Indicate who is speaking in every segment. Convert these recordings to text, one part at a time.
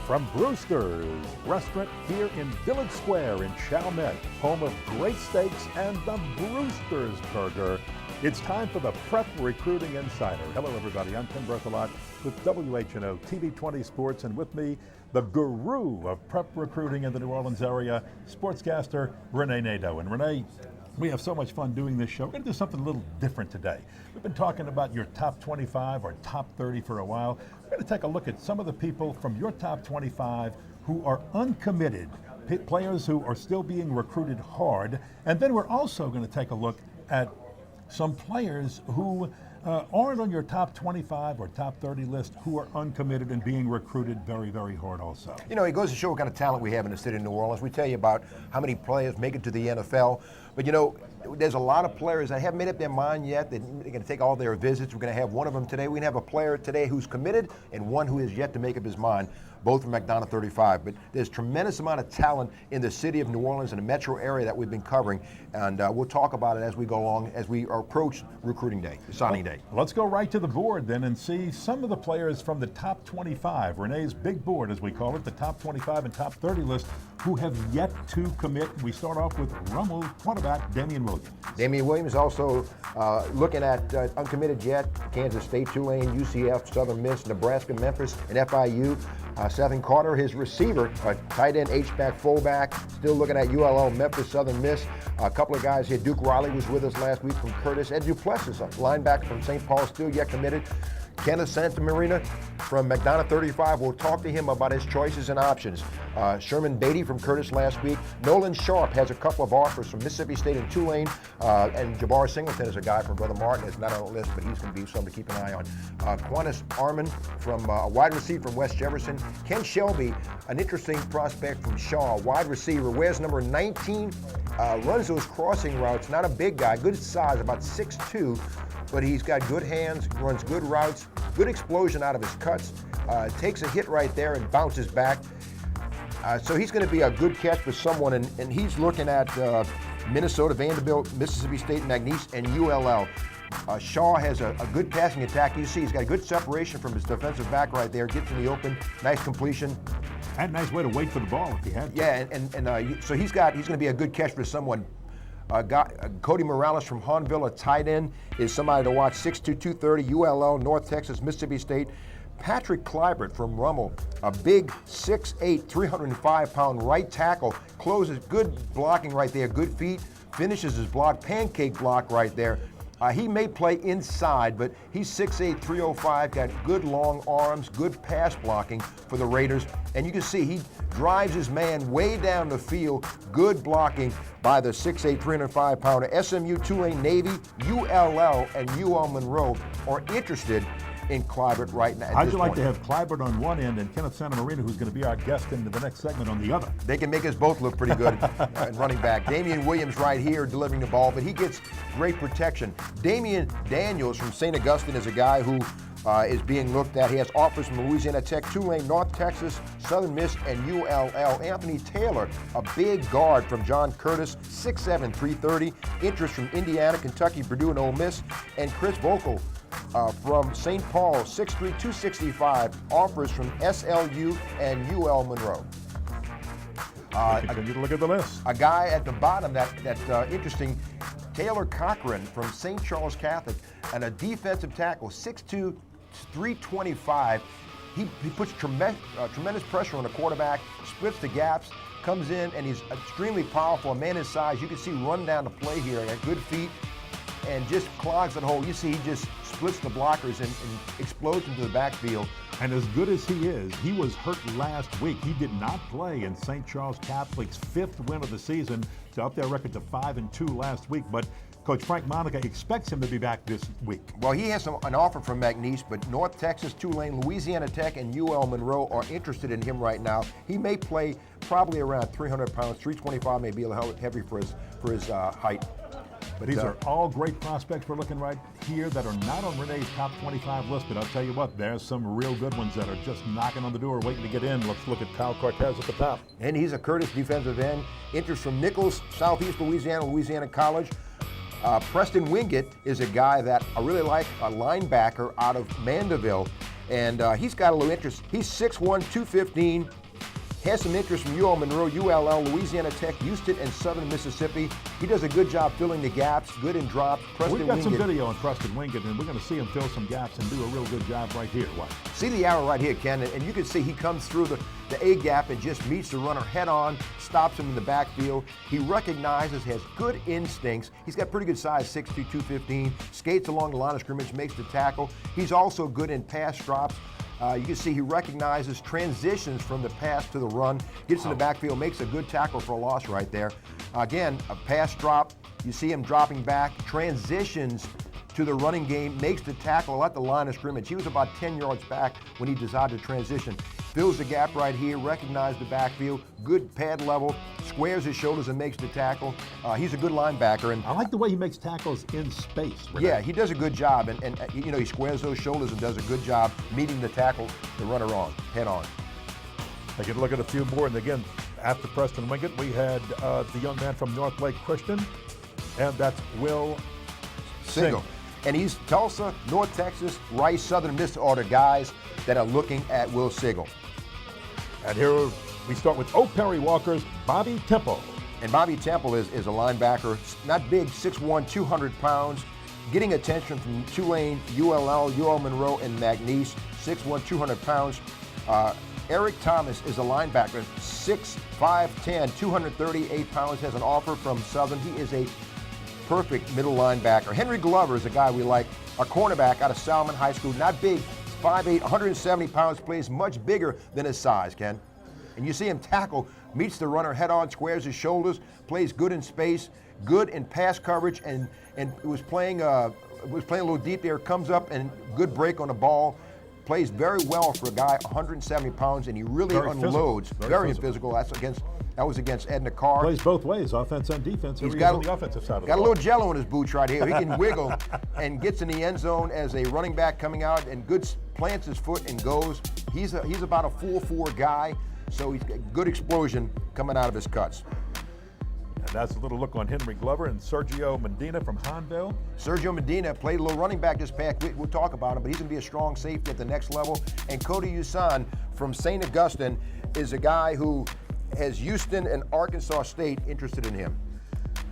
Speaker 1: From Brewster's Restaurant here in Village Square in Chalmette, home of great steaks and the Brewster's Burger, it's time for the Prep Recruiting Insider. Hello, everybody. I'm Tim Berthelot with WHNO TV 20 Sports, and with me, the guru of prep recruiting in the New Orleans area, sportscaster Rene Nadeau. And Rene, we have so much fun doing this show. We're going to do something a little different today. We've been talking about your top 25 or top 30 for a while. We're going to take a look at some of the people from your top 25 who are uncommitted, players who are still being recruited hard. And then we're also going to take a look at some players who aren't on your top 25 or top 30 list who are uncommitted and being recruited very, very hard also.
Speaker 2: You know, it goes to show what kind of talent we have in the city of New Orleans. We tell you about how many players make it to the NFL, but you know, there's a lot of players that haven't made up their mind yet. They're going to take all their visits. We're going to have one of them today. We're going to have a player today who's committed and one who is yet to make up his mind, both from McDonogh 35. But there's tremendous amount of talent in the city of New Orleans and the metro area that we've been covering, and we'll talk about it as we go along, as we approach recruiting day, signing day.
Speaker 1: Let's go right to the board then and see some of the players from the top 25, Rene's big board as we call it, the top 25 and top 30 list, who have yet to commit. We start off with Rummel quarterback Damian Williams.
Speaker 2: Damian Williams also looking at uncommitted yet, Kansas State, Tulane, UCF, Southern Miss, Nebraska, Memphis, and FIU. Cethan Carter, his receiver, tight end, H-back, fullback, still looking at ULL, Memphis, Southern Miss. A couple of guys here. Duke Riley was with us last week from Curtis. Ed Duplessis, a linebacker from St. Paul, still yet committed. Kenneth Santa Marina from McDonogh 35. We'll talk to him about his choices and options. Shreman Badie from Curtis last week. Noland Sharpe has a couple of offers from Mississippi State and Tulane. And Jabbar Singleton is a guy from Brother Martin. It's not on the list, but he's going to be something to keep an eye on. Quantes Armond from a wide receiver from West Jefferson. Kent Shelby, an interesting prospect from Shaw, wide receiver, wears number 19, runs those crossing routes. Not a big guy, good size, about 6'2", but he's got good hands, runs good routes, good explosion out of his cuts, takes a hit right there and bounces back. So he's going to be a good catch for someone, and he's looking at Minnesota, Vanderbilt, Mississippi State, McNeese, and ULL. Shaw has a good passing attack. You see he's got good separation from his defensive back right there, gets in the open, nice completion.
Speaker 1: And a nice way to wait for the ball if he had to.
Speaker 2: Yeah, and so he's going to be a good catch for someone. Cody Morales from Hahnville, a tight end, is somebody to watch. 6'2", 230, ULL, North Texas, Mississippi State. Patrick Kleibert from Rummel, a big 6'8", 305-pound right tackle, closes, good blocking right there, good feet, finishes his block, pancake block right there. He may play inside, but he's 6'8", 305, got good long arms, good pass blocking for the Raiders. And you can see he drives his man way down the field, good blocking by the 6'8", 305-pounder. SMU, Tulane, Navy, ULL, and UL Monroe are interested in Kleibert right now.
Speaker 1: How'd you like to have Kleibert on one end and Kenneth Santa Marina, who's going to be our guest in the next segment, on the other?
Speaker 2: They can make us both look pretty good in running back. Damian Williams right here delivering the ball, but he gets great protection. Damien Daniels from St. Augustine is a guy who is being looked at. He has offers from Louisiana Tech, Tulane, North Texas, Southern Miss, and ULL. Anthony Taylor, a big guard from John Curtis, 6'7", 330. Interest from Indiana, Kentucky, Purdue, and Ole Miss. And Chris Voelkel from St. Paul, 6'3", 265. Offers from SLU and UL Monroe.
Speaker 1: Continue to look at the list.
Speaker 2: A guy at the bottom that's interesting, Taylor Cochran from St. Charles Catholic, and a defensive tackle, 6'2", 325. He puts tremendous pressure on the quarterback, splits the gaps, comes in, and he's extremely powerful. A man his size, you can see run down the play here. He got good feet and just clogs that hole. You see he just splits the blockers and explodes into the backfield.
Speaker 1: And as good as he is, he was hurt last week. He did not play in St. Charles Catholic's 5th win of the season to up their record to 5-2 last week. But Coach Frank Monica expects him to be back this week.
Speaker 2: Well, he has an offer from McNeese, but North Texas, Tulane, Louisiana Tech, and UL Monroe are interested in him right now. He may play probably around 300 pounds, 325, may be a little heavy for his height.
Speaker 1: But these are all great prospects we're looking right here that are not on Rene's top 25 list. But I'll tell you what, there's some real good ones that are just knocking on the door, waiting to get in. Let's look at Cyle Cortez at the top.
Speaker 2: And he's a Curtis defensive end. Interest from Nichols, Southeast Louisiana College. Preston Wingate is a guy that I really like, a linebacker out of Mandeville. And he's got a little interest. He's 6'1", 215. Has some interest from UL Monroe, ULL, Louisiana Tech, Houston, and Southern Mississippi. He does a good job filling the gaps, good in drops.
Speaker 1: We've got some video on Preston Wingate, and we're going to see him fill some gaps and do a real good job right here. Watch.
Speaker 2: See the arrow right here, Ken, and you can see he comes through the A gap and just meets the runner head on, stops him in the backfield. He recognizes, has good instincts. He's got pretty good size, 6'2", 215, skates along the line of scrimmage, makes the tackle. He's also good in pass drops. You can see he recognizes transitions from the pass to the run, gets in the backfield, makes a good tackle for a loss right there. Again, a pass drop, you see him dropping back, transitions to the running game, makes the tackle at the line of scrimmage. He was about 10 yards back when he decided to transition. Fills the gap right here, recognized the backfield, good pad level, squares his shoulders and makes the tackle. He's a good linebacker. And
Speaker 1: I like the way he makes tackles in space. Rene.
Speaker 2: Yeah, he does a good job, and you know, he squares those shoulders and does a good job meeting the tackle, the runner on, head on.
Speaker 1: Take a look at a few more, and again, after Preston Wingate, we had the young man from North Lake Christian, and that's Will Single.
Speaker 2: And he's Tulsa, North Texas, Rice, Southern Miss are the guys that are looking at Will Sigel.
Speaker 1: And here we start with Oak Perry Walker's Bobby Temple.
Speaker 2: And Bobby Temple is a linebacker, not big, 6'1", 200 pounds, getting attention from Tulane, ULL, UL Monroe, and McNeese, 6'1", 200 pounds. Eric Thomas is a linebacker, 6'5", 238 pounds, has an offer from Southern. He is a perfect middle linebacker. Henry Glover is a guy we like, a cornerback out of Salmon High School, not big, 5'8", 170 pounds, plays much bigger than his size, Ken. And you see him tackle, meets the runner head on, squares his shoulders, plays good in space, good in pass coverage, and was playing a little deep there, comes up and good break on the ball. Plays very well for a guy 170 pounds, and he really unloads. Very physical. That was against Edna Carr.
Speaker 1: Plays both ways, offense and defense.
Speaker 2: He's got
Speaker 1: on the offensive side of the
Speaker 2: ball.
Speaker 1: ball.
Speaker 2: A little jello in his boots right here. He can wiggle and gets in the end zone as a running back coming out and plants his foot and goes. He's about a 4'4" guy, so he's got good explosion coming out of his cuts.
Speaker 1: And that's a little look on Henry Glover and Sergio Medina from Hahnville.
Speaker 2: Sergio Medina played a little running back this past week. We'll talk about him, but he's going to be a strong safety at the next level. And Cody Usan from St. Augustine is a guy who has Houston and Arkansas State interested in him.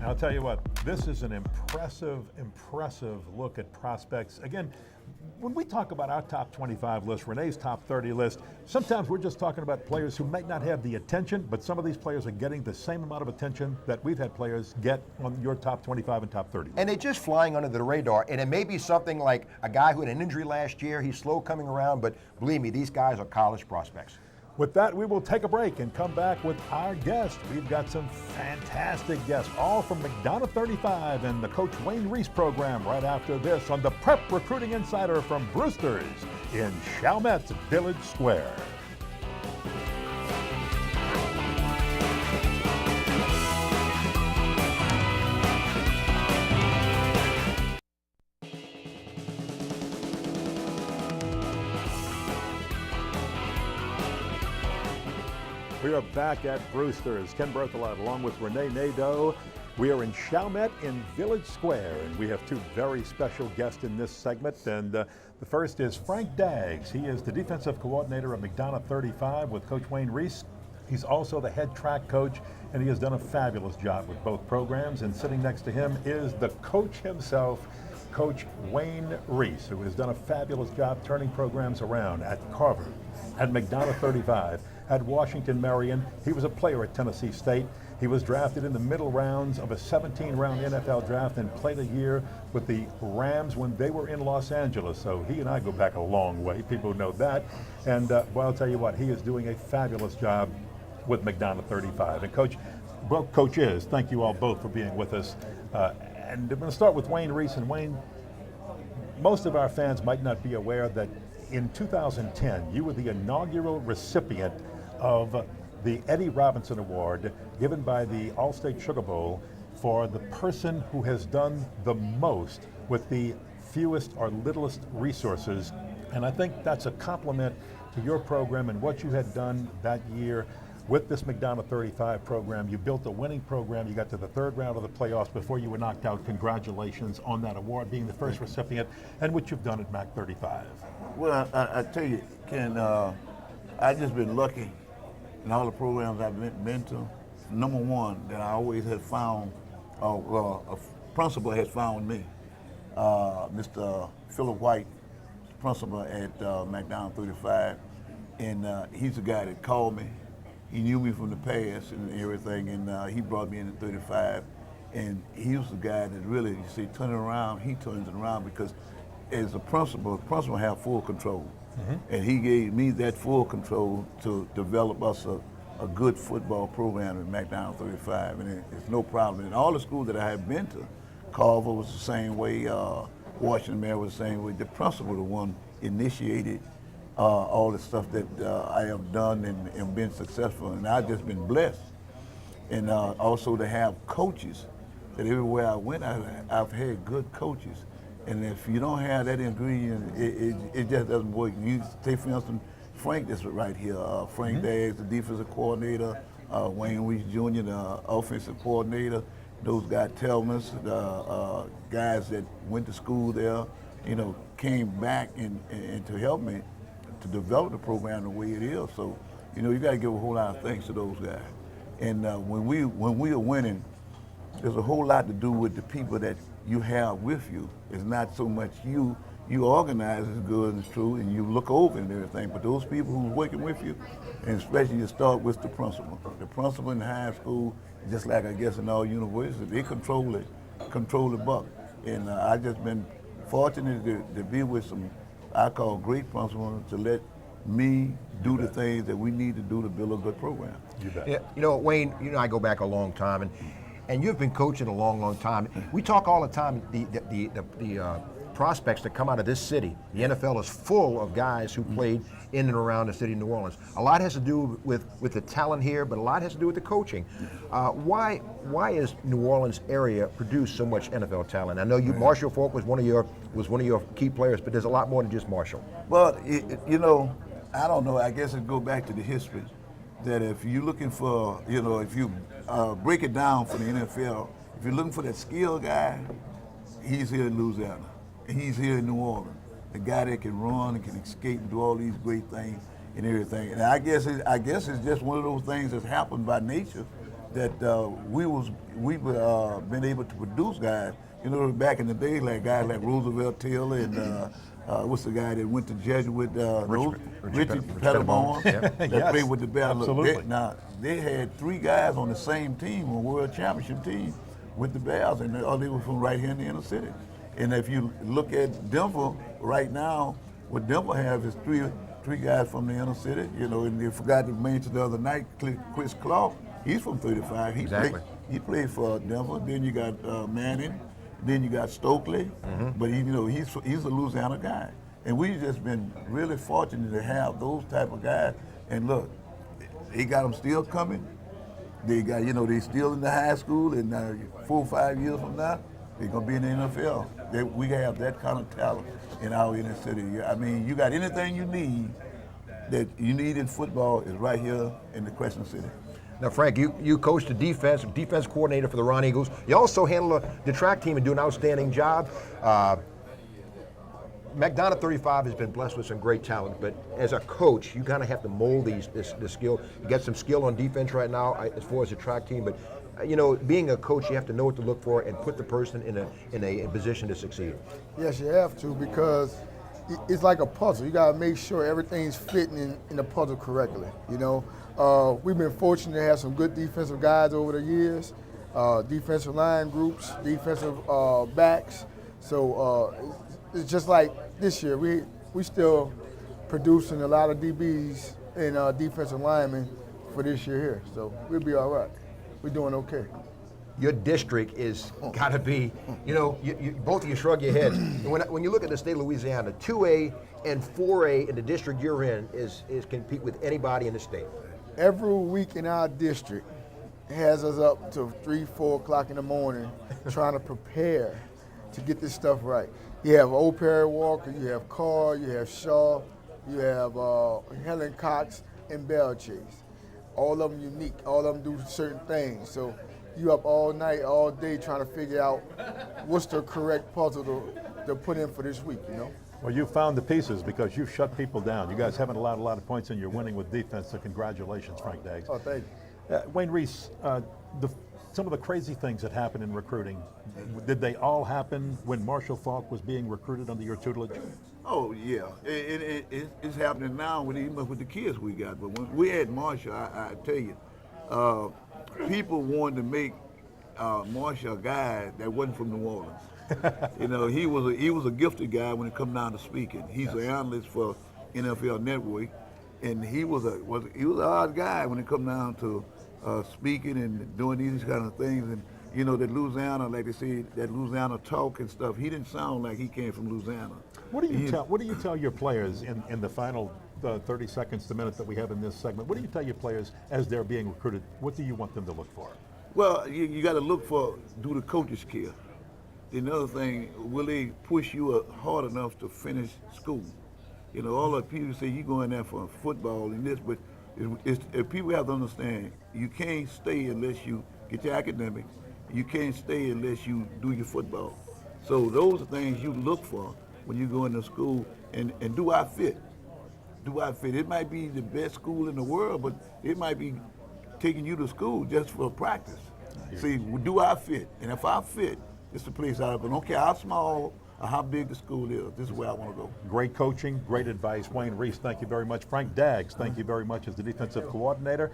Speaker 1: And I'll tell you what, this is an impressive look at prospects. Again, when we talk about our top 25 list, Rene's top 30 list, sometimes we're just talking about players who might not have the attention, but some of these players are getting the same amount of attention that we've had players get on your top 25 and top 30.
Speaker 2: And they're just flying under the radar. And it may be something like a guy who had an injury last year. He's slow coming around, but believe me, these guys are college prospects.
Speaker 1: With that, we will take a break and come back with our guest. We've got some fantastic guests, all from McDonogh 35 and the Coach Wayne Reese program right after this on the Prep Recruiting Insider from Brewster's in Chalmette's Village Square. We are back at Brewster's. Ken Berthelot along with Rene Nadeau. We are in Chalmette in Village Square, and we have two very special guests in this segment. And the first is Frank Daggs. He is the defensive coordinator of McDonogh 35 with Coach Wayne Reese. He's also the head track coach, and he has done a fabulous job with both programs. And sitting next to him is the coach himself, Coach Wayne Reese, who has done a fabulous job turning programs around at Carver, at McDonogh 35, at Washington Marion. He was a player at Tennessee State. He was drafted in the middle rounds of a 17-round NFL draft and played a year with the Rams when they were in Los Angeles. So he and I go back a long way. People know that. And well, I'll tell you what, he is doing a fabulous job with McDonogh 35. And Coach, well, Coach is. Thank you all both for being with us. And I'm going to start with Wayne Reese. And Wayne, most of our fans might not be aware that in 2010, you were the inaugural recipient of the Eddie Robinson Award given by the All-State Sugar Bowl for the person who has done the most with the fewest or littlest resources. And I think that's a compliment to your program and what you had done that year with this McDonogh 35 program. You built a winning program. You got to the third round of the playoffs before you were knocked out. Congratulations on that award, being the first recipient, and what you've done at MAC 35.
Speaker 3: Well, I tell you, Ken, I just been lucky in all the programs I've been to. Number one, that I always had found, a principal has found me. Mr. Philip White, principal at McDonogh 35, and he's the guy that called me. He knew me from the past and everything, and he brought me in at 35. And he was the guy that really, you see, turn it around, he turns it around because as the principal have full control. And he gave me that full control to develop us a good football program at McDonogh 35, and it's no problem. In all the schools that I have been to, Carver was the same way, Washington Mary was the same way. The principal, the one initiated all the stuff that I have done and been successful, and I've just been blessed. And also to have coaches, that everywhere I went, I've had good coaches. And if you don't have that ingredient, it just doesn't work. You take, for instance, Frank that's right here, Frank Daggs, the defensive coordinator, Wayne Reese Jr., the offensive coordinator, those guys, Tellman's, the guys that went to school there, you know, came back and to help me to develop the program the way it is. So, you know, you got to give a whole lot of thanks to those guys. And when we are winning, there's a whole lot to do with the people that you have with you. It's not so much you organize is good and it's true, and you look over and everything, but those people who's working with you, and especially you start with the principal. The principal in high school, just like I guess in all universities, they control the buck. And I just been fortunate to be with some, I call great principals, to let me do the things that we need to do to build a good program.
Speaker 2: You bet. Yeah, you know, Wayne, you and I go back a long time, and you've been coaching a long, long time. We talk all the time, the prospects that come out of this city. The NFL is full of guys who played in and around the city of New Orleans. A lot has to do with the talent here, but a lot has to do with the coaching. Why is New Orleans area produce so much NFL talent? I know Marshall Faulk was one of your key players, but there's a lot more than just Marshall.
Speaker 3: Well, you know, I don't know. I guess it go back to the history. That if you're looking for, you know, if you break it down for the NFL, if you're looking for that skilled guy, he's here in Louisiana. He's here in New Orleans. The guy that can run and can escape and do all these great things and everything. And I guess it's just one of those things that's happened by nature that we've been able to produce guys. You know, back in the day, like guys like Roosevelt Taylor and what's the guy that went to Jesuit? Richard Pettibone, that played with the Bears.
Speaker 1: Absolutely.
Speaker 3: Now, they had 3 guys on the same team, a world championship team with the Bears, and they were from right here in the inner city. And if you look at Denver right now, what Denver have is three guys from the inner city, you know, and they forgot to mention the other night, Chris Clark, he's from 35. He played for Denver. Then you got Manning. Then you got Stokely, but he's a Louisiana guy. And we've just been really fortunate to have those type of guys. And look, they got them still coming. They got, you know, they still in the high school, and 4 or 5 years from now, they're gonna be in the NFL. We have that kind of talent in our inner city. I mean, you got anything you need that you need in football is right here in the Crescent City.
Speaker 2: Now, Frank, you coach the defense coordinator for the Ron Eagles. You also handle the track team and do an outstanding job. McDonogh 35 has been blessed with some great talent, but as a coach, you kind of have to mold the skill. You got some skill on defense right now as far as the track team, but you know, being a coach, you have to know what to look for and put the person in a position to succeed.
Speaker 4: Yes, you have to, because it's like a puzzle. You got to make sure everything's fitting in the puzzle correctly. You know, we've been fortunate to have some good defensive guys over the years, defensive line groups, defensive backs. So it's just like this year. We still producing a lot of DBs and defensive linemen for this year here. So we'll be all right. We're doing okay.
Speaker 2: Your district is got to be, you know, you both of you shrug your heads. And when you look at the state of Louisiana, 2A and 4A in the district you're in is compete with anybody in the state.
Speaker 4: Every week in our district has us up to 3, 4 o'clock in the morning trying to prepare to get this stuff right. You have Old Perry Walker, you have Carr, you have Shaw, you have Helen Cox and Bell Chase. All of them unique, all of them do certain things. So you up all night, all day trying to figure out what's the correct puzzle to put in for this week, you know?
Speaker 1: Well, you found the pieces because you've shut people down. You guys haven't allowed a lot of points, and you're winning with defense. So congratulations, Frank Daggs.
Speaker 4: Oh, thank you.
Speaker 1: Wayne Reese, some of the crazy things that happen in recruiting, did they all happen when Marshall Faulk was being recruited under your tutelage?
Speaker 3: Oh yeah, it's happening now even with the kids we got. But when we had Marshall, I tell you, people wanted to make Marshall a guy that wasn't from New Orleans. You know, he was a gifted guy when it come down to speaking. He's an analyst for NFL Network, and he was an odd guy when it come down to speaking and doing these kind of things. And you know, that Louisiana, like they say, that Louisiana talk and stuff. He didn't sound like he came from Louisiana.
Speaker 1: What do you tell your players in the final 30 seconds to minute that we have in this segment? What do you tell your players as they're being recruited? What do you want them to look for?
Speaker 3: Well, you got to look for, do the coaches care? Another thing, will they push you hard enough to finish school? You know, all the people say you go in there for football and this, but if people have to understand, you can't stay unless you get your academics. You can't stay unless you do your football. So those are things you look for when you go into school, and do I fit? Do I fit? It might be the best school in the world, but it might be taking you to school just for practice. See, do I fit? And if I fit, it's the place I don't care how small or how big the school is. This is where I want to go.
Speaker 1: Great coaching, great advice. Wayne Reese, thank you very much. Frank Daggs, thank you very much as the defensive coordinator.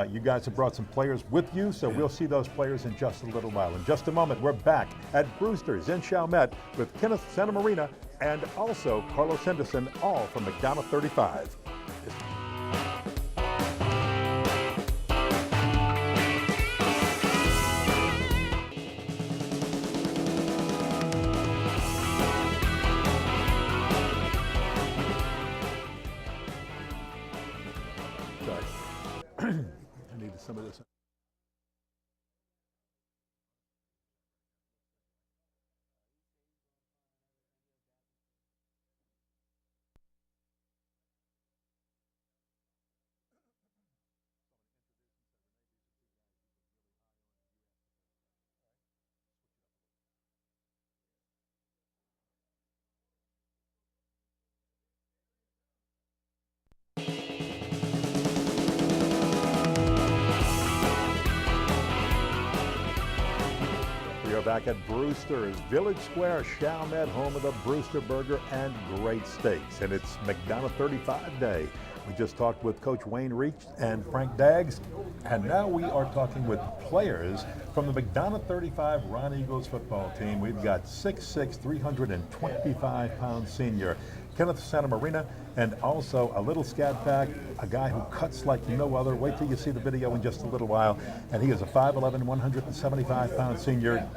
Speaker 1: You guys have brought some players with you, so we'll see those players in just a little while. In just a moment, we're back at Brewster's in Chalmette with Kenneth Santa Marina and also Carlos Henderson, all from McDonogh 35. I needed some of this. We are back at Brewster's Village Square, Chalmette, home of the Brewster Burger and great steaks. And it's McDonogh 35 Day. We just talked with Coach Wayne Reese and Frank Daggs, and now we are talking with players from the McDonogh 35 Ron Eagles football team. We've got 6'6", 325-pound senior Kenneth Santa Marina, and also a little scat back, a guy who cuts like no other. Wait till you see the video in just a little while. And he is a 5'11", 175-pound senior,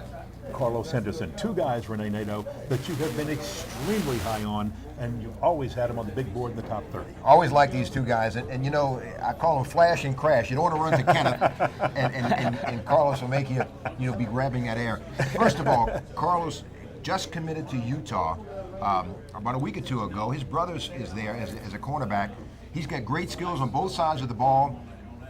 Speaker 1: Carlos Henderson. Two guys, Rene, that you have been extremely high on, and you've always had them on the big board in the top 30.
Speaker 2: Always like these two guys, and you know, I call them flash and crash. You don't want to run to Kenneth, and Carlos will make you be grabbing that air. First of all, Carlos just committed to Utah about a week or two ago. His brother is there as a cornerback. He's got great skills on both sides of the ball.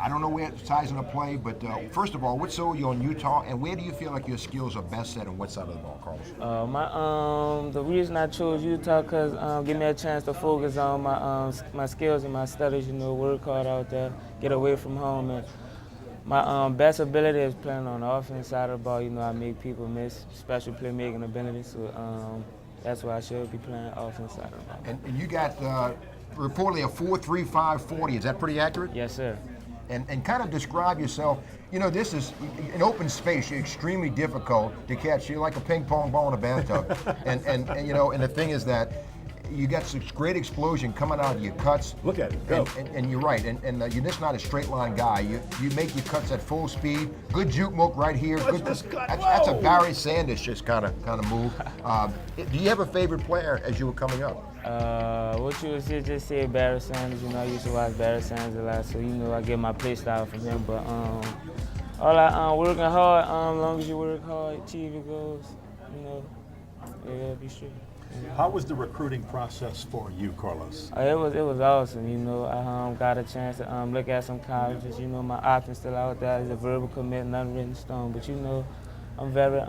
Speaker 2: I don't know where side's going to play, but first of all, what sold you on Utah, and where do you feel like your skills are best set on what side of the ball, Carlos?
Speaker 5: The reason I chose Utah because give me a chance to focus on my skills and my studies. You know, work hard out there, get away from home, and my best ability is playing on the offense side of the ball. You know, I make people miss, special playmaking ability. So that's why I should be playing offense side of the ball.
Speaker 2: And you got reportedly a 4.35 40. Is that pretty accurate?
Speaker 5: Yes, sir.
Speaker 2: And kind of describe yourself. You know, this is in open space. You're extremely difficult to catch. You're like a ping pong ball in a bathtub. and you know, and the thing is that you got such great explosion coming out of your cuts.
Speaker 1: Look at it, go.
Speaker 2: And you're right. And you're just not a straight line guy. You make your cuts at full speed. Good juke moke right here.
Speaker 1: What's this cut?
Speaker 2: That's a Barry Sanders just kind of move. Do you have a favorite player as you were coming up?
Speaker 5: What you would just say Barry Sanders. You know, I used to watch Barry Sanders a lot, so you know I get my play style from him. But working hard, long as you work hard, achieve your goals, you know, it'll be straight.
Speaker 1: How was the recruiting process for you, Carlos?
Speaker 5: It was awesome. You know, I got a chance to look at some colleges. You know, my options still out there. It's a verbal commit, nothing written in stone. But you know, I'm very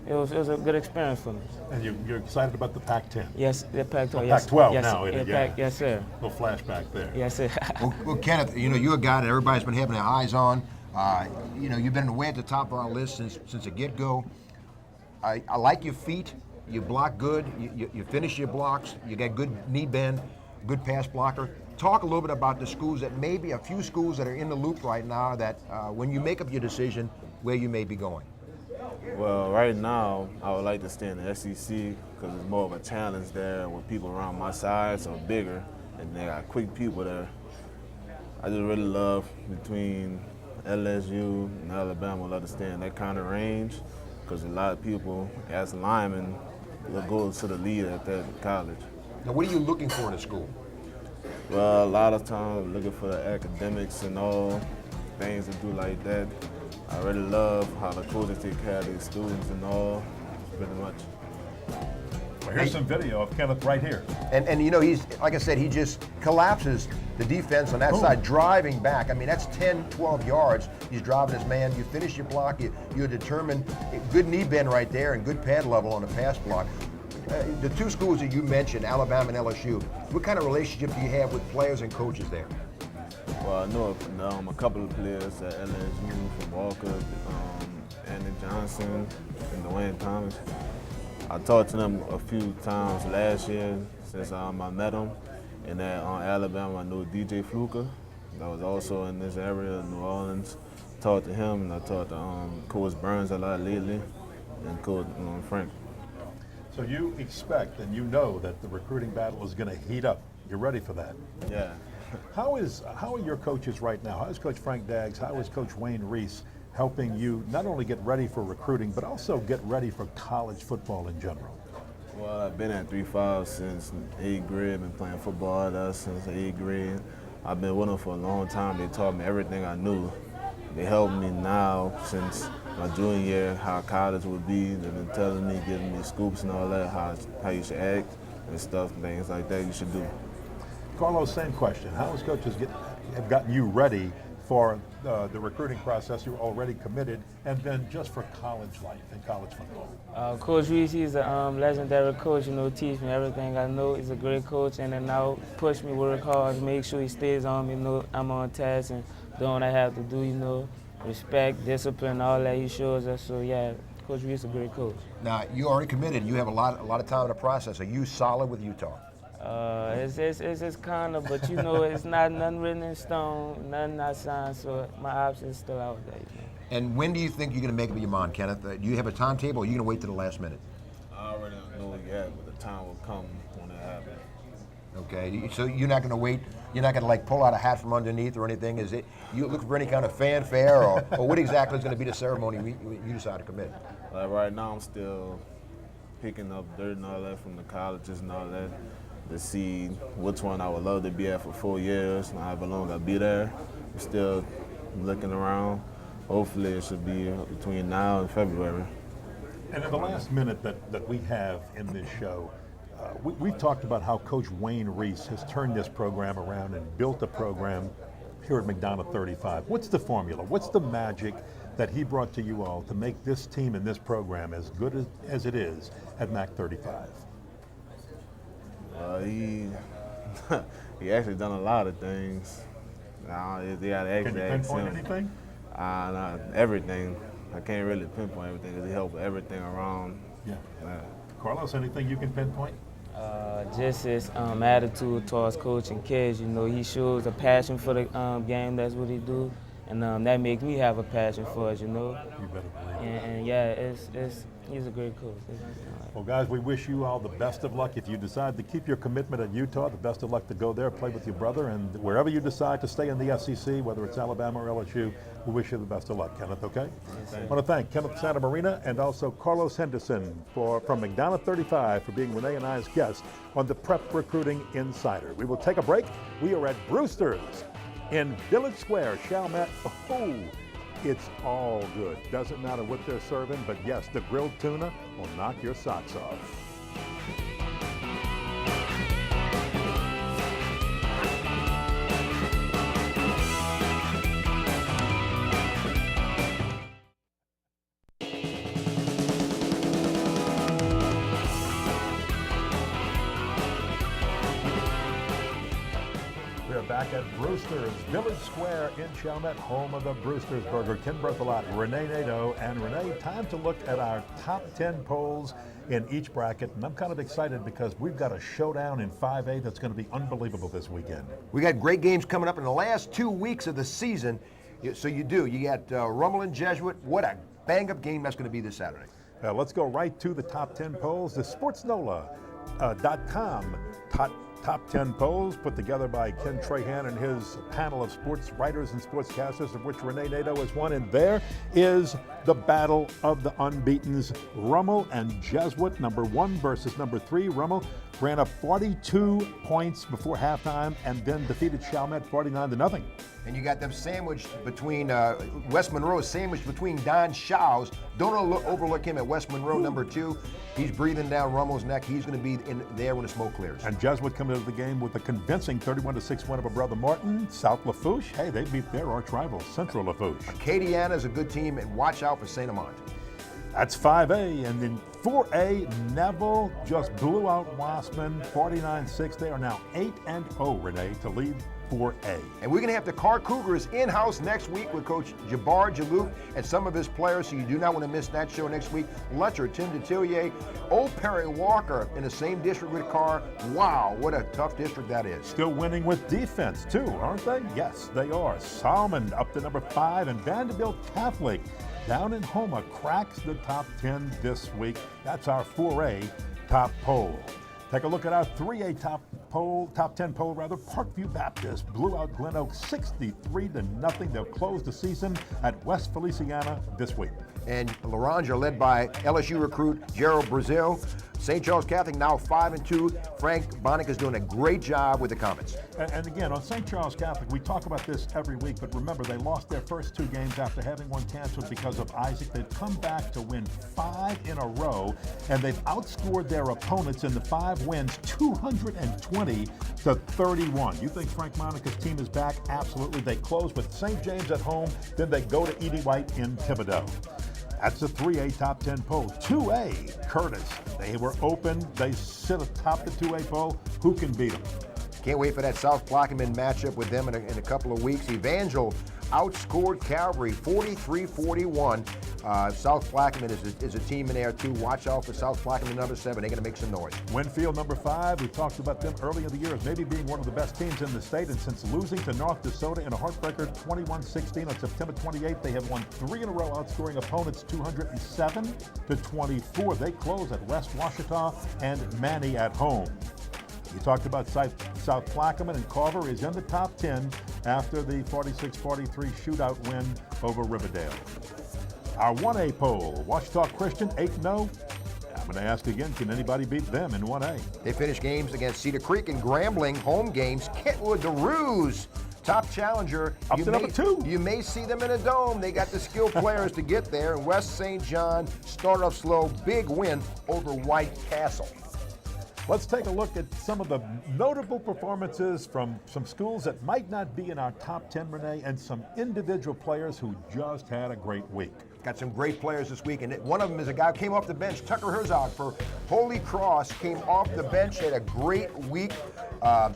Speaker 5: it was a good experience for me.
Speaker 1: And you're excited about the Pac-10?
Speaker 5: Yes, the Pac-12.
Speaker 1: Well,
Speaker 5: Yes,
Speaker 1: Pac-12
Speaker 5: yes,
Speaker 1: now, isn't it? Yeah.
Speaker 5: Yes, sir.
Speaker 1: A little flashback there.
Speaker 5: Yes, sir.
Speaker 2: Well, Kenneth, you're a guy that everybody's been having their eyes on. You've been way at the top of our list since the get-go. I like your feet. You block good. You finish your blocks. You got good knee bend, good pass blocker. Talk a little bit about the schools that maybe a few schools that are in the loop right now that when you make up your decision, where you may be going.
Speaker 6: Well, right now, I would like to stay in the SEC because it's more of a challenge there with people around my size or bigger, and they got quick people there. I just really love between LSU and Alabama, love to stay in that kind of range because a lot of people, as linemen, will go to the lead at that college.
Speaker 2: Now, what are you looking for in a school?
Speaker 6: Well, a lot of times looking for the academics and all things to do like that. I really love how the coaches take care of these students and all, pretty much.
Speaker 1: Well, here's some video of Kenneth right here.
Speaker 2: And he's, like I said, he just collapses the defense on that side, driving back. I mean, that's 10, 12 yards. He's driving his man. You finish your block. You're determined. Good knee bend right there and good pad level on the pass block. The two schools that you mentioned, Alabama and LSU, what kind of relationship do you have with players and coaches there?
Speaker 6: Well, I know a couple of players at LSU, from Walker, Andy Johnson, and Dwayne Thomas. I talked to them a few times last year since I met them. And at Alabama, I knew DJ Fluker, that was also in this area, New Orleans. Talked to him, and I talked to Coach Burns a lot lately, and Coach Frank.
Speaker 1: So you expect and you know that the recruiting battle is going to heat up. You're ready for that?
Speaker 6: Yeah.
Speaker 1: How are your coaches right now? How is Coach Frank Daggs? How is Coach Wayne Reese helping you not only get ready for recruiting, but also get ready for college football in general?
Speaker 6: Well, I've been at 3-5 since 8th grade. Been playing football since 8th grade. I've been with them for a long time. They taught me everything I knew. They helped me now since my junior year, how college would be. They've been telling me, giving me scoops and all that, how you should act and stuff, things like that you should do.
Speaker 1: Carlos, same question. How has coaches have gotten you ready for the recruiting process? You're already committed, and then just for college life and college football.
Speaker 5: Coach Reese, he's a legendary coach. Teach me everything I know. He's a great coach, and then now push me, work hard, make sure he stays on me. I'm on task and doing what I have to do. Respect, discipline, all that he shows us. So yeah, Coach Reese is a great coach.
Speaker 2: Now, you already committed. You have a lot of time in the process. Are you solid with Utah?
Speaker 5: It's kind of, but it's not nothing written in stone, nothing not signed, so my option's still out there.
Speaker 2: And when do you think you're going to make up your mind, Kenneth? Do you have a timetable, or are you going to wait till the last minute?
Speaker 6: I already know yet, but the time will come when it happens.
Speaker 2: Okay, so you're not going to wait. You're not going to pull out a hat from underneath or anything. Is it you look for any kind of fanfare, or what exactly is going to be the ceremony when you decide to commit?
Speaker 6: Like right now, I'm still picking up dirt and all that from the colleges and all that to see which one I would love to be at for 4 years and however long I'll be there. I'm still looking around. Hopefully, it should be between now and February.
Speaker 1: And in the last minute that we have in this show, we've talked about how Coach Wayne Reese has turned this program around and built a program here at McDonogh 35. What's the formula? What's the magic that he brought to you all to make this team and this program as good as it is at MAC 35?
Speaker 6: He actually done a lot of things.
Speaker 1: Can you pinpoint anything?
Speaker 6: Not everything. I can't really pinpoint everything because he helped everything around.
Speaker 1: Yeah. Carlos, anything you can pinpoint?
Speaker 5: Just his attitude towards coaching kids. He shows a passion for the game. That's what he do, and that makes me have a passion for it.
Speaker 1: You better believe.
Speaker 5: And yeah, he's a great coach.
Speaker 1: Well, guys, we wish you all the best of luck. If you decide to keep your commitment at Utah, the best of luck to go there, play with your brother, and wherever you decide to stay in the SEC, whether it's Alabama or LSU, we wish you the best of luck, Kenneth, okay? I want to thank Kenneth Santa Marina and also Carlos Henderson from McDonogh 35 for being Rene and I's guest on the Prep Recruiting Insider. We will take a break. We are at Brewster's in Village Square, Chalmette. Oh, it's all good. Doesn't matter what they're serving, but yes, the grilled tuna will knock your socks off. back at Brewster's Village Square in Chalmette, home of the Brewster's Burger. Ken Berthelot, Rene Nadeau, and Rene, time to look at our top 10 polls in each bracket. And I'm kind of excited because we've got a showdown in 5A that's going to be unbelievable this weekend.
Speaker 2: We got great games coming up in the last 2 weeks of the season. So you got Rummel and Jesuit. What a bang-up game that's going to be this Saturday.
Speaker 1: Let's go right to the top 10 polls. The SportsNola.com top 10 polls put together by Ken Trahan and his panel of sports writers and sportscasters, of which Rene Nadeau is one. And there is the battle of the unbeatens. Rummel and Jesuit, number 1 versus number 3. Rummel ran up 42 points before halftime and then defeated Chalmette 49-0.
Speaker 2: And you got them sandwiched between West Monroe, sandwiched between Don Shaw's. Don't overlook him at West Monroe, number 2. He's breathing down Rummel's neck. He's going to be in there when the smoke clears.
Speaker 1: And Jesuit coming into the game with a convincing 31-6 win over Brother Martin. South Lafourche, hey, they beat their arch rival, Central Lafourche.
Speaker 2: Acadiana is a good team, and watch out for St. Amant.
Speaker 1: That's 5A, and in 4A, Neville just blew out Wassman 49-6. They are now 8-0, Rene, to lead 4A.
Speaker 2: And we're going to have the Carr Cougars in-house next week with Coach Jabbar Jalouf and some of his players, so you do not want to miss that show next week. Letcher, Tim Detillier, Old Perry Walker in the same district with Carr. Wow, what a tough district that is.
Speaker 1: Still winning with defense, too, aren't they? Yes, they are. Salmon up to number 5, and Vanderbilt Catholic down in Houma cracks the top 10 this week. That's our 4A top poll. Take a look at our 3A top 10 poll. Parkview Baptist blew out Glen Oak 63-0. They'll close the season at West Feliciana this week.
Speaker 2: And Larange are led by LSU recruit Gerald Brazil. St. Charles Catholic now 5-2. Frank Bonick is doing a great job with the Comets.
Speaker 1: And again, on St. Charles Catholic, we talk about this every week, but remember, they lost their first 2 games after having one canceled because of Isaac. They've come back to win 5 in a row, and they've outscored their opponents in the 5 wins 220-31. You think Frank Monica's team is back? Absolutely. They close with St. James at home, then they go to Edie White in Thibodaux. That's a 3A top 10 poll. 2A, Curtis. They were open. They sit atop the 2A poll. Who can beat them?
Speaker 2: Can't wait for that South Plaquemine matchup with them in a couple of weeks. Evangel outscored Calvary 43-41. South Plaquemine is a team in there too. Watch out for South Plaquemine number 7. They're going to make some noise.
Speaker 1: Winfield number 5. We talked about them earlier in the year as maybe being one of the best teams in the state. And since losing to North DeSoto in a heartbreaker 21-16 on September 28th, they have won 3 in a row, outscoring opponents 207-24. They close at West Washita and Manny at home. You talked about South Plaquemine, and Carver is in the top 10 after the 46-43 shootout win over Riverdale. Our 1A poll, Washita Christian 8-0. I'm going to ask again, can anybody beat them in 1A?
Speaker 2: They finished games against Cedar Creek and Grambling. Home games, Kentwood, the Roos, top challenger.
Speaker 1: Up to number 2.
Speaker 2: You may see them in a dome. They got the skilled players to get there. And West St. John started off slow. Big win over White Castle.
Speaker 1: Let's take a look at some of the notable performances from some schools that might not be in our top 10, Rene, and some individual players who just had a great week.
Speaker 2: Got some great players this week, and one of them is a guy who came off the bench, Tucker Herzog for Holy Cross, came off the bench, had a great week. And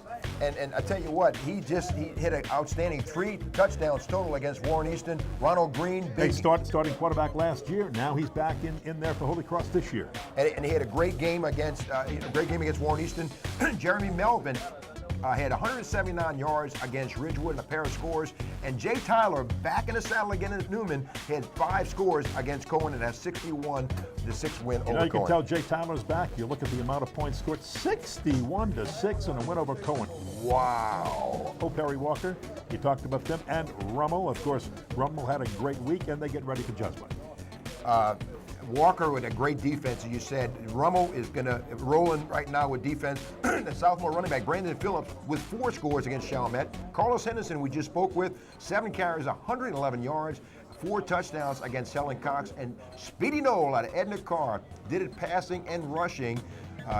Speaker 2: I tell you what, he hit an outstanding 3 touchdowns total against Warren Easton. Ronald Green,
Speaker 1: big starting quarterback last year. Now he's back in there for Holy Cross this year.
Speaker 2: And he had a great game against Warren Easton. Jeremy Melvin had 179 yards against Ridgewood and a pair of scores. And Jay Tyler, back in the saddle again at Newman, had 5 scores against Cohen and has 61-6 win over Cohen.
Speaker 1: You can tell Jay Tyler's back. You look at the amount of points scored, 61-6 and a win over Cohen.
Speaker 2: Wow.
Speaker 1: Oh, Perry Walker, you talked about them. And Rummel, of course, Rummel had a great week, and they get ready for Jesuit.
Speaker 2: Walker with a great defense, as you said. Rummel is going to rolling right now with defense. The sophomore running back, Brandon Phillips, with 4 scores against Chalmette. Carlos Henderson, we just spoke with, 7 carries, 111 yards, 4 touchdowns against Helen Cox. And Speedy Knoll out of Edna Carr did it passing and rushing.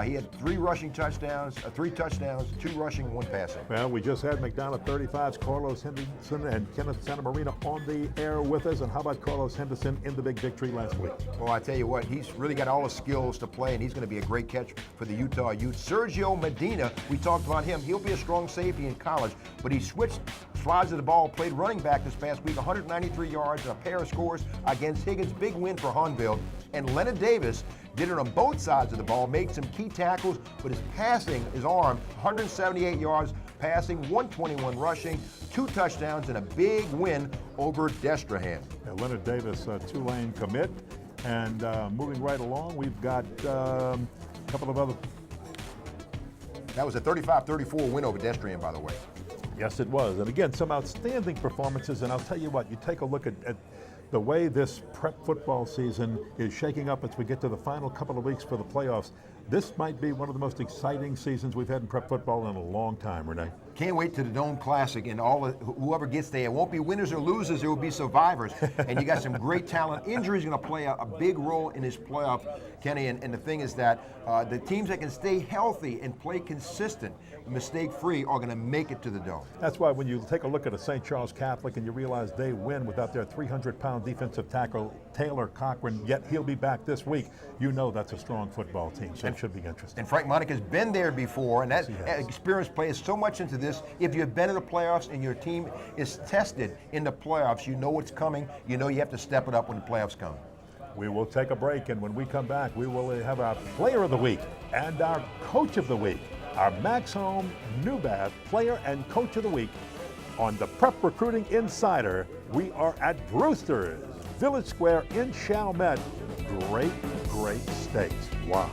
Speaker 2: He had 3 rushing touchdowns, 3 touchdowns, 2 rushing, 1 passing.
Speaker 1: Well, we just had McDonogh 35's Carlos Henderson and Kenneth Santa Marina on the air with us. And how about Carlos Henderson in the big victory last week?
Speaker 2: Well, I tell you what, he's really got all the skills to play, and he's going to be a great catch for the Utah Utes. Sergio Medina, we talked about him. He'll be a strong safety in college, but he switched slides of the ball, played running back this past week, 193 yards and a pair of scores against Higgins. Big win for Hahnville. And Leonard Davis did it on both sides of the ball, made some key tackles, but his passing, his arm, 178 yards passing, 121 rushing, 2 touchdowns, and a big win over Destrehan.
Speaker 1: Yeah, Leonard Davis, Tulane commit. And moving right along, we've got a couple of other.
Speaker 2: That was a 35-34 win over Destrehan, by the way.
Speaker 1: Yes, it was. And again, some outstanding performances. And I'll tell you what, you take a look at the way this prep football season is shaking up as we get to the final couple of weeks for the playoffs. This might be one of the most exciting seasons we've had in prep football in a long time, Rene.
Speaker 2: Can't wait to the Dome Classic, and whoever gets there. It won't be winners or losers, there will be survivors. And you got some great talent. Injuries are going to play a big role in this playoff, Kenny. And the thing is that the teams that can stay healthy and play consistent, mistake-free, are going to make it to the Dome.
Speaker 1: That's why when you take a look at a St. Charles Catholic and you realize they win without their 300-pound defensive tackle, Taylor Cochran, yet he'll be back this week, you know that's a strong football team, so it should be interesting.
Speaker 2: And Frank Monica's been there before, and that experience plays so much into this. If you've been in the playoffs and your team is tested in the playoffs, you know what's coming. You know you have to step it up when the playoffs come.
Speaker 1: We will take a break, and when we come back, we will have our Player of the Week and our Coach of the Week, our Max Home New Bath Player and Coach of the Week. On the Prep Recruiting Insider, we are at Brewster's Village Square in Chalmette. Great steaks. Wow.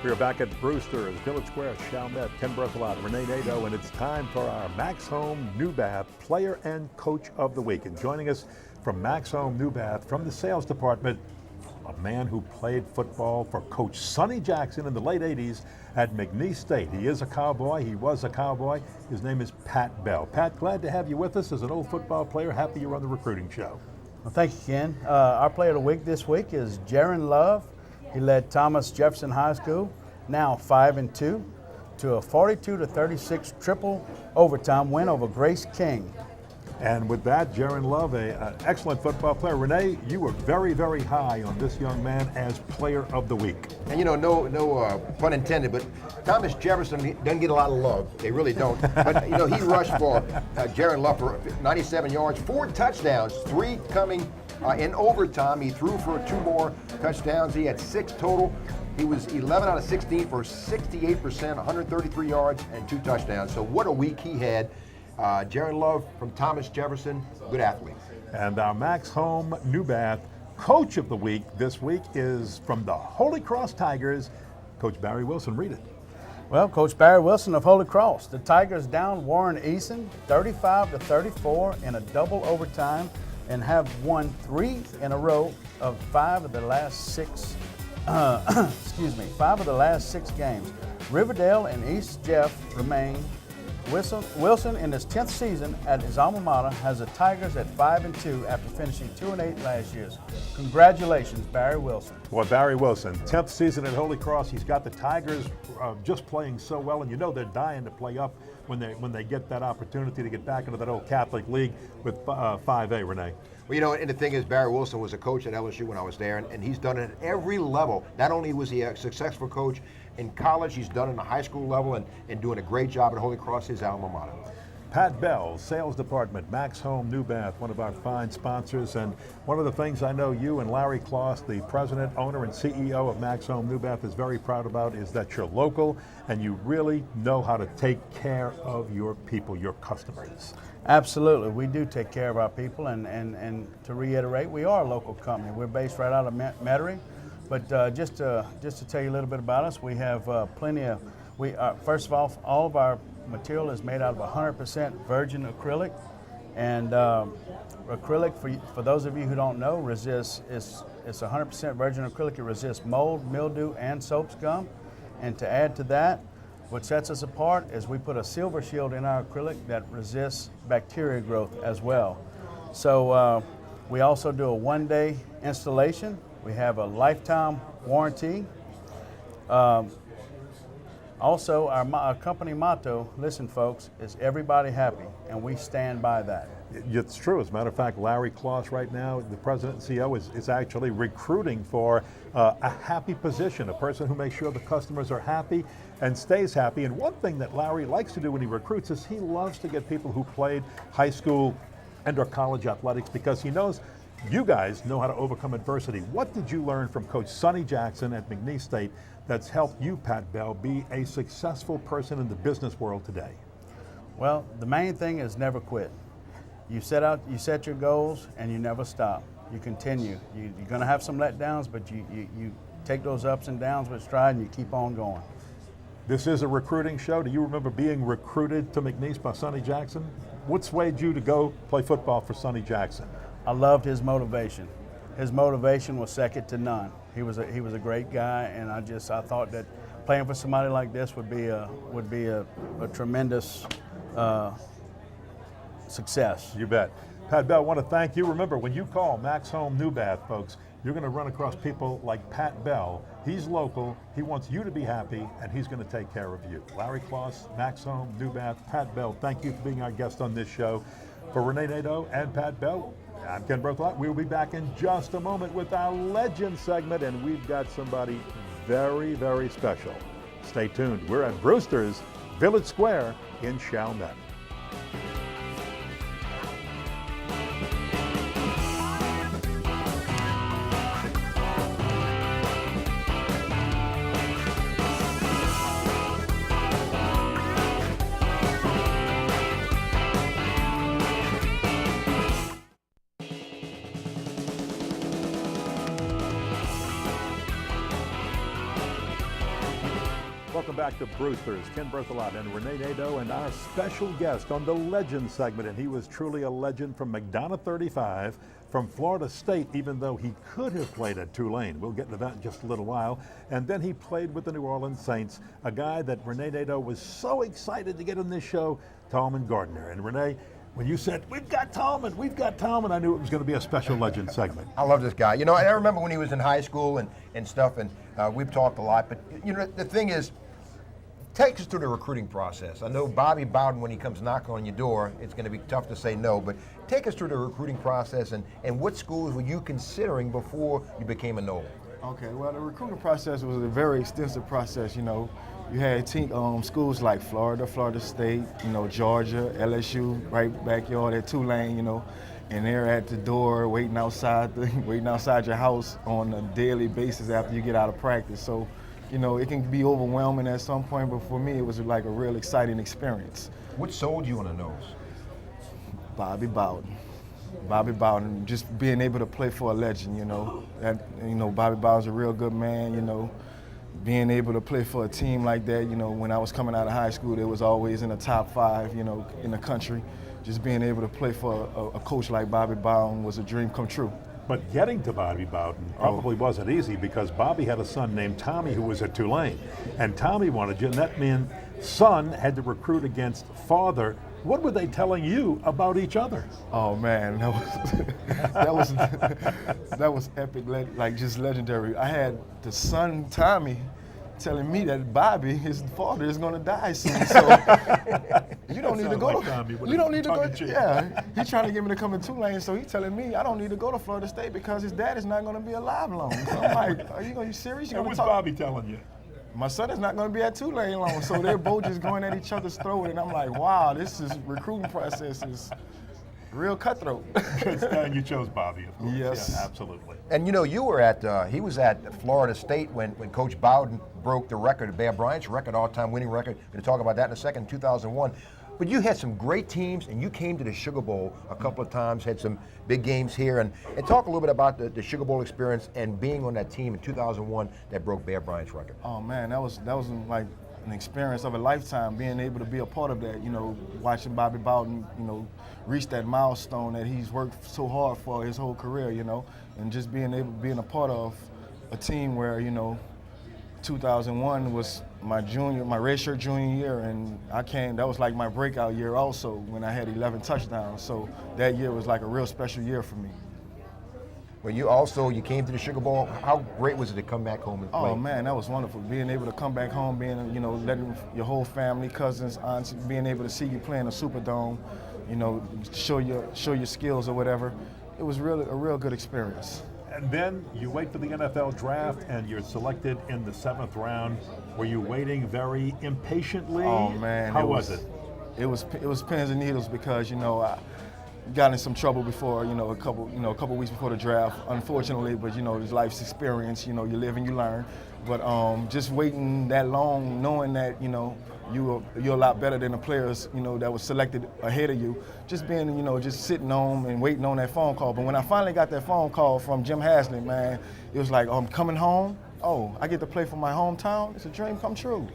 Speaker 1: We're back at Brewster's Village Square, Chalmette, Ken Breslot, Rene Nadeau, and it's time for our Max Home New Bath Player and Coach of the Week. And joining us from Max Home New Bath, from the sales department, a man who played football for Coach Sonny Jackson in the late 80s at McNeese State. He is a Cowboy. He was a Cowboy. His name is Pat Bell. Pat, glad to have you with us as an old football player. Happy you're on the recruiting show.
Speaker 7: Well, thank you, Ken. Our Player of the Week this week is Jaron Love. He led Thomas Jefferson High School, now 5-2, to a 42-36 triple overtime win over Grace King.
Speaker 1: And with that, Jaron Love, an excellent football player. Rene, you were very high on this young man as Player of the Week.
Speaker 2: And you know, no pun intended, but Thomas Jefferson doesn't get a lot of love. They really don't. But you know, he rushed for Jaron Love for 97 yards, 4 touchdowns, 3 coming in overtime. He threw for 2 more touchdowns. He had 6 total. He was 11 out of 16 for 68%, 133 yards, and 2 touchdowns. So what a week he had. Jaron Love from Thomas Jefferson, good athlete.
Speaker 1: And our Max Home New Bath Coach of the Week this week is from the Holy Cross Tigers, Coach Barry Wilson. Read it.
Speaker 7: Well, Coach Barry Wilson of Holy Cross. The Tigers down Warren Eason 35-34 in a double overtime and have won 3 in a row of 5 of the last 6 5 of the last 6 games. Riverdale and East Jeff remain. Wilson, in his 10th season at his alma mater, has the Tigers at 5-2 after finishing 2-8 last year. Congratulations, Barry Wilson.
Speaker 1: Well, Barry Wilson, 10th season at Holy Cross. He's got the Tigers just playing so well, and you know they're dying to play up when they get that opportunity to get back into that old Catholic League with 5A, Rene.
Speaker 2: Well, you know, and the thing is, Barry Wilson was a coach at LSU when I was there, and he's done it at every level. Not only was he a successful coach in college, he's done it in the high school level and doing a great job at Holy Cross, his alma mater.
Speaker 1: Pat Bell, Sales Department, Max Home New Bath, one of our fine sponsors. And one of the things I know you and Larry Kloss, the president, owner, and CEO of Max Home New Bath, is very proud about is that you're local and you really know how to take care of your people, your customers.
Speaker 7: Absolutely. We do take care of our people, and to reiterate, we are a local company. We're based right out of Metairie. But just to tell you a little bit about us, we have plenty of, first of all of our material is made out of 100% virgin acrylic, And acrylic, for those of you who don't know, resists, it's 100% virgin acrylic. It resists mold, mildew, and soap scum. And to add to that, what sets us apart is we put a silver shield in our acrylic that resists bacteria growth as well. So we also do a 1-day installation. We have a lifetime warranty. Also, our company motto, listen folks, is everybody happy, and we stand by that.
Speaker 1: It's true. As a matter of fact, Larry Kloss right now, the president and CEO, is actually recruiting for a happy position, a person who makes sure the customers are happy and stays happy. And one thing that Larry likes to do when he recruits is he loves to get people who played high school and or college athletics, because he knows you guys know how to overcome adversity. What did you learn from Coach Sonny Jackson at McNeese State that's helped you, Pat Bell, be a successful person in the business world today?
Speaker 7: Well, the main thing is never quit. You set your goals and you never stop. You continue. You're going to have some letdowns, but you take those ups and downs with stride and you keep on going.
Speaker 1: This is a recruiting show. Do you remember being recruited to McNeese by Sonny Jackson? What swayed you to go play football for Sonny Jackson?
Speaker 7: I loved his motivation. His motivation was second to none. He was a great guy, and I thought that playing for somebody like this would be a tremendous success.
Speaker 1: You bet. Pat Bell, I want to thank you. Remember, when you call Max Home New Bath, folks, you're going to run across people like Pat Bell. He's local. He wants you to be happy, and he's going to take care of you. Larry Kloss, Max Home New Bath, Pat Bell, thank you for being our guest on this show. For Rene Nadeau and Pat Bell, I'm Ken Berthelot. We'll be back in just a moment with our Legend segment, and we've got somebody very, very special. Stay tuned. We're at Brewster's Village Square in Chalmette. Welcome back to Brewster's. Ken Berthelot and Rene Nadeau and our special guest on the Legend segment. And he was truly a legend from McDonogh 35, from Florida State, even though he could have played at Tulane. We'll get into that in just a little while. And then he played with the New Orleans Saints, a guy that Rene Nadeau was so excited to get on this show, Tallman Gardner. And Rene, when you said, we've got Tallman, I knew it was going to be a special Legend segment.
Speaker 2: I love this guy. You know, I remember when he was in high school and stuff, and we've talked a lot. But, you know, the thing is, take us through the recruiting process. I know Bobby Bowden, when he comes knocking on your door, it's going to be tough to say no, but take us through the recruiting process and what schools were you considering before you became a Noland?
Speaker 8: Okay, well, the recruiting process was a very extensive process. You know, you had schools like Florida, Florida State, you know, Georgia, LSU, right backyard at Tulane, you know, and they're at the door waiting outside your house on a daily basis after you get out of practice. So, you know, it can be overwhelming at some point, but for me, it was like a real exciting experience.
Speaker 2: What sold you on the nose?
Speaker 8: Bobby Bowden, just being able to play for a legend, you know. Bobby Bowden's a real good man, you know. Being able to play for a team like that, you know, when I was coming out of high school, they was always in the top 5, you know, in the country. Just being able to play for a coach like Bobby Bowden was a dream come true.
Speaker 1: But getting to Bobby Bowden probably wasn't easy, because Bobby had a son named Tommy who was at Tulane. And Tommy wanted you, and that meant son had to recruit against father. What were they telling you about each other?
Speaker 8: Oh man, that was epic, like just legendary. I had the son Tommy telling me that Bobby, his father, is going to die soon. So you don't need to go. You don't need to go. Yeah, he's trying to get me to come to Tulane, so he's telling me I don't need to go to Florida State because his dad is not going to be alive long. So I'm like, are you serious?
Speaker 1: What was Bobby telling you?
Speaker 8: My son is not going to be at Tulane long. So they're both just going at each other's throat, and I'm like, wow, this is recruiting process is real cutthroat.
Speaker 1: And you chose Bobby, of course.
Speaker 8: Yes.
Speaker 1: Yeah, absolutely.
Speaker 2: And you know, he was at Florida State when Coach Bowden broke the record, Bear Bryant's record, all-time winning record. We're going to talk about that in a second, 2001. But you had some great teams, and you came to the Sugar Bowl a couple of times, had some big games here. And talk a little bit about the Sugar Bowl experience and being on that team in 2001 that broke Bear Bryant's record.
Speaker 8: Oh man, that was like an experience of a lifetime, being able to be a part of that, watching Bobby Bowden, reach that milestone that he's worked so hard for his whole career, and just being a part of a team where, 2001 was my redshirt junior year, and that was like my breakout year also when I had 11 touchdowns. So that year was like a real special year for me.
Speaker 2: Well, you came to the Sugar Bowl. How great was it to come back home and play?
Speaker 8: Oh man, that was wonderful. Being able to come back home, letting your whole family, cousins, aunts, being able to see you play in a Superdome, show your skills or whatever. It was really a real good experience.
Speaker 1: And then you wait for the NFL draft and you're selected in the 7th round. Were you waiting very impatiently?
Speaker 8: Oh man,
Speaker 1: How was it?
Speaker 8: It was pins and needles because I got in some trouble before, a couple weeks before the draft, unfortunately, but it's life's experience, you live and you learn. But just waiting that long, knowing that, you're a lot better than the players, that was selected ahead of you. Just being, just sitting home and waiting on that phone call. But when I finally got that phone call from Jim Haslett, man, it was like, I'm coming home. Oh, I get to play for my hometown. It's a dream come true.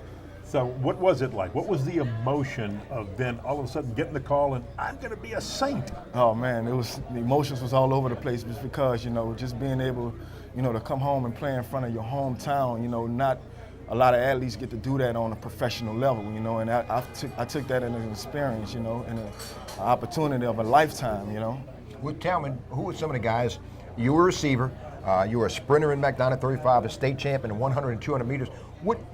Speaker 1: So what was it like? What was the emotion of then all of a sudden getting the call and I'm going to be a Saint?
Speaker 8: Oh man, the emotions was all over the place just because, just being able, to come home and play in front of your hometown, not a lot of athletes get to do that on a professional level, and I took that as an experience, and an opportunity of a lifetime,
Speaker 2: Well, tell me, who were some of the guys? You were a receiver, you were a sprinter in McDonogh 35, a state champ in 100 and 200 meters.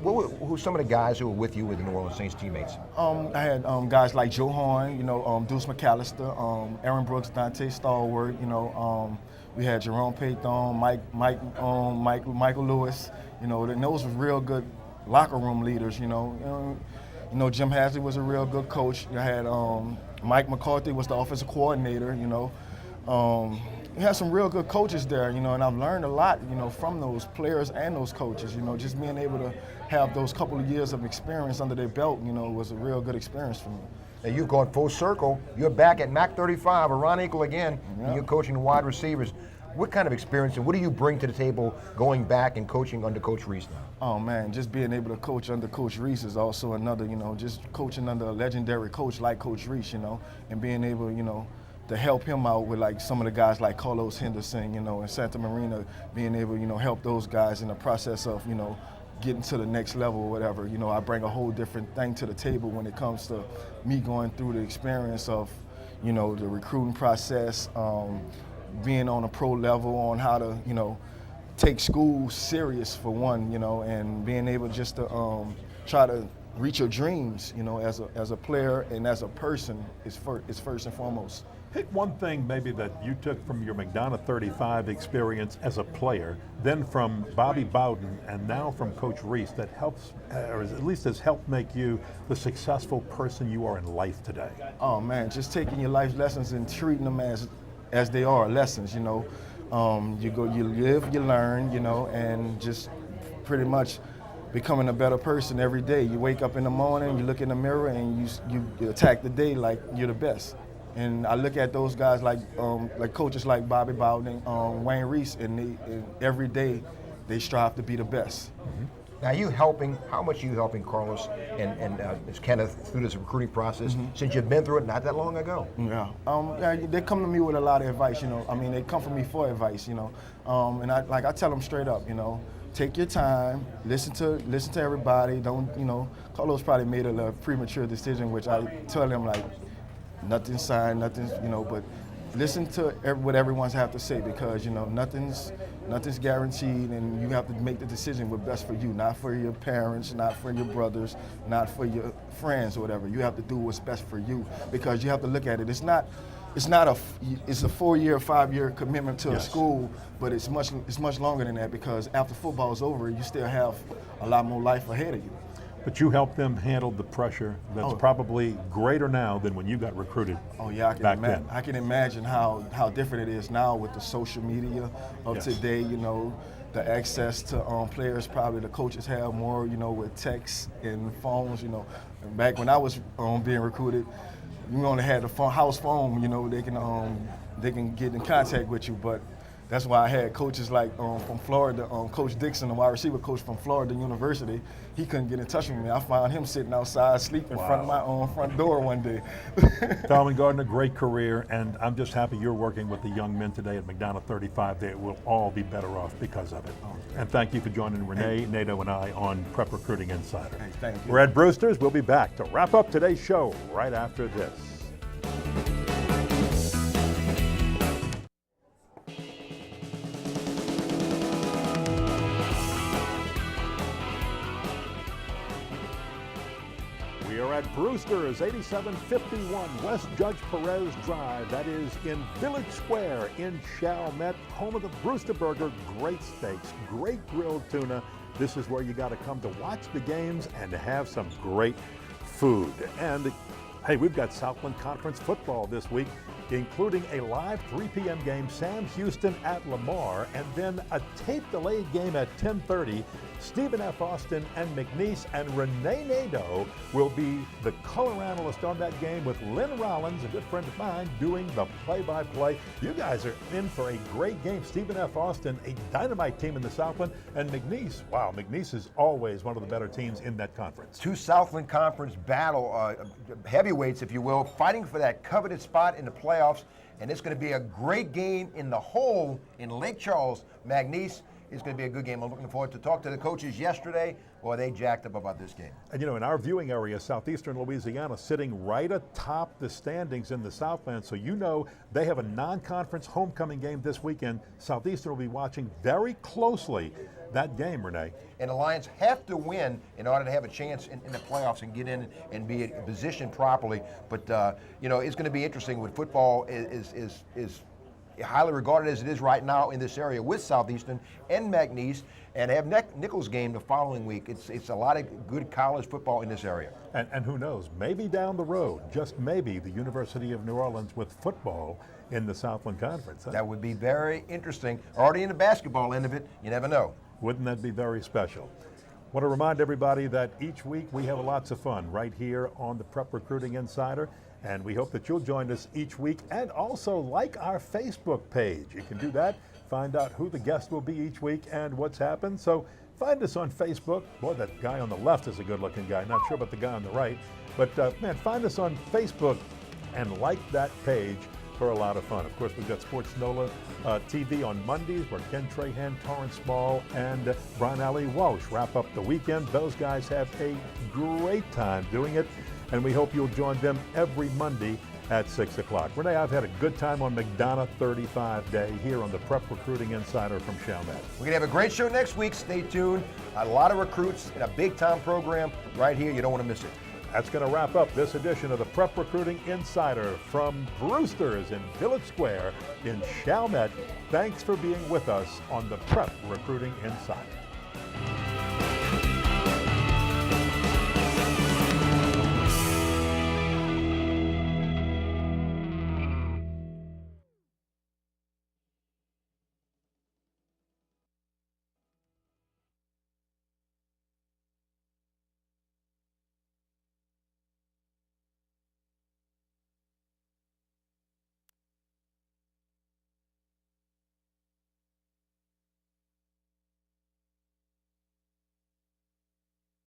Speaker 2: Who were some of the guys who were with you with the New Orleans Saints teammates?
Speaker 8: I had guys like Joe Horn, Deuce McAllister, Aaron Brooks, Dante Stallworth, we had Jerome Payton, Michael Lewis, and those were real good locker room leaders, Jim Haslett was a real good coach. You had Mike McCarthy was the offensive coordinator, We had some real good coaches there, and I've learned a lot, from those players and those coaches, just being able to have those couple of years of experience under their belt, was a real good experience for me.
Speaker 2: Now you've gone full circle. You're back at MAC 35, a Ron Eagle again, and you're coaching wide receivers. What kind of experience and what do you bring to the table going back and coaching under Coach Reese now?
Speaker 8: Oh man, just being able to coach under Coach Reese is also another, just coaching under a legendary coach like Coach Reese, and being able, to help him out with like some of the guys like Carlos Henderson, and Santa Marina, being able, help those guys in the process of, getting to the next level or whatever. I bring a whole different thing to the table when it comes to me going through the experience of, the recruiting process, being on a pro level, on how to, take school serious for one, and being able just to try to reach your dreams, as a player and as a person is first and foremost.
Speaker 1: Pick one thing maybe that you took from your McDonogh 35 experience as a player, then from Bobby Bowden, and now from Coach Reese that helps, or at least has helped make you the successful person you are in life today.
Speaker 8: Oh man, just taking your life lessons and treating them as they are lessons, you live, you learn, and just pretty much becoming a better person every day. You wake up in the morning, you look in the mirror, and you attack the day like you're the best. And I look at those guys like coaches like Bobby Bowden, Wayne Reese, and every day they strive to be the best.
Speaker 2: Mm-hmm. Now how much are you helping Carlos and Kenneth through this recruiting process since you've been through it not that long ago?
Speaker 8: Yeah, they come to me with a lot of advice, they come for me for advice, and I tell them straight up, take your time, listen to everybody, don't, Carlos probably made a premature decision, which I tell him like, nothing signed, nothing, but listen to what everyone's have to say because, nothing's guaranteed and you have to make the decision what's best for you, not for your parents, not for your brothers, not for your friends or whatever. You have to do what's best for you because you have to look at it. It's a 4-year, 5-year commitment to a school, but it's much longer than that because after football is over, you still have a lot more life ahead of you.
Speaker 1: But you helped them handle the pressure that's probably greater now than when you got recruited.
Speaker 8: Oh yeah,
Speaker 1: then.
Speaker 8: I can imagine how different it is now with the social media of today. The access to players probably the coaches have more. With texts and phones. Back when I was being recruited, you only had the house phone. They can get in contact with you, but That's why I had coaches like from Florida, Coach Dixon, the wide receiver coach from Florida University. He couldn't get in touch with me. I found him sitting outside sleeping in front of my front door one day.
Speaker 1: Darwin Gardner, great career, and I'm just happy you're working with the young men today at McDonogh 35. They will all be better off because of it. And thank you for joining Rene, Nato, and I on Prep Recruiting Insider.
Speaker 8: Hey, thank you.
Speaker 1: We're at Brewster's. We'll be back to wrap up today's show right after this. We are at Brewster's, 8751 West Judge Perez Drive. That is in Village Square in Chalmette, home of the Brewster Burger. Great steaks, great grilled tuna. This is where you got to come to watch the games and to have some great food. And hey, we've got Southland Conference football this week, including a live 3 p.m. game, Sam Houston at Lamar, and then a tape-delayed game at 10:30. Stephen F. Austin and McNeese, and Rene Nadeau will be the color analyst on that game with Lynn Rollins, a good friend of mine, doing the play-by-play. You guys are in for a great game. Stephen F. Austin, a dynamite team in the Southland, and McNeese, wow, McNeese is always one of the better teams in that conference.
Speaker 2: Two Southland Conference battle, heavyweights, if you will, fighting for that coveted spot in the playoffs, and it's going to be a great game in the hole in Lake Charles. McNeese, it's going to be a good game. I'm looking forward to talk to the coaches yesterday. Boy, they jacked up about this game.
Speaker 1: And you know, in our viewing area, southeastern Louisiana, sitting right atop the standings in the Southland, so you know they have a non-conference homecoming game this weekend. Southeastern will be watching very closely that game, Rene.
Speaker 2: And the Lions have to win in order to have a chance in the playoffs and get in and be positioned properly. But, you know, it's going to be interesting with football is highly regarded as it is right now in this area with Southeastern and McNeese, and have Nichols game the following week. It's a lot of good college football in this area.
Speaker 1: And who knows, maybe down the road, just maybe, the University of New Orleans with football in the Southland Conference. Huh?
Speaker 2: That would be very interesting. Already in the basketball end of it, you never know.
Speaker 1: Wouldn't that be very special? Want to remind everybody that each week we have lots of fun right here on the Prep Recruiting Insider. And we hope that you'll join us each week and also like our Facebook page. You can do that, find out who the guest will be each week and what's happened. So find us on Facebook. Boy, that guy on the left is a good-looking guy. Not sure about the guy on the right. But, man, find us on Facebook and like that page for a lot of fun. Of course, we've got Sports NOLA TV on Mondays where Ken Trahan, Torrance Small, and Brian Alley Walsh wrap up the weekend. Those guys have a great time doing it, and we hope you'll join them every Monday at 6 o'clock. Rene, I've had a good time on McDonogh 35 Day here on the Prep Recruiting Insider from Chalmette.
Speaker 2: We're going to have a great show next week. Stay tuned. A lot of recruits in a big-time program right here. You don't want to miss it.
Speaker 1: That's going to wrap up this edition of the Prep Recruiting Insider from Brewster's in Village Square in Chalmette. Thanks for being with us on the Prep Recruiting Insider.